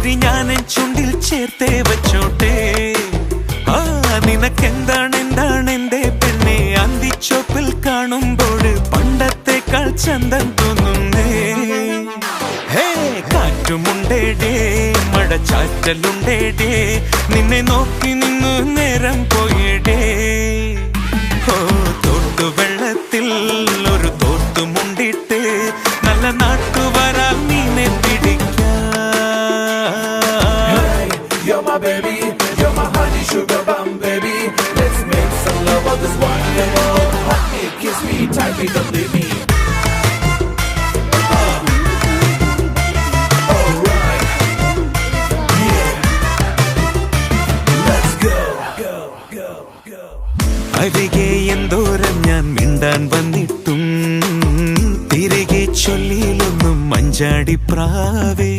ചിരി ഞാൻ ചുണ്ടിൽ ചേർത്തേ വച്ചോട്ടെ. ആ നിനക്കെന്താണ് എന്റെ പെണ്ണെ അന്തിച്ചോപ്പിൽ കാണുമ്പോൾ പണ്ടത്തെക്കാൾ ചന്തം തോന്നുന്നേ. ഹേ കാറ്റുമുണ്ടേടേ മഴച്ചാറ്റലുണ്ടേടേ നിന്നെ നോക്കി നിന്നു നേരം പോയിടേ. ഓ തോട്ടുവെള്ളത്തിൽ ഒരു തോട്ടുമുണ്ടിട്ട് നല്ല നാട്ടുവരാൽ നീനെ പിടിക്കാം. You're my baby, you're my honey sugar bum baby. Let's make some love on this wonderful. Hug me, kiss me, tightly, don't leave me. Alright, yeah, let's go, go, go, go. അരികെ എന്തോരം ഞാൻ മിണ്ടാൻ വന്നിട്ടും തിരികെ ചൊല്ലിയിലൊന്നും മഞ്ചാടി പ്രാവേ.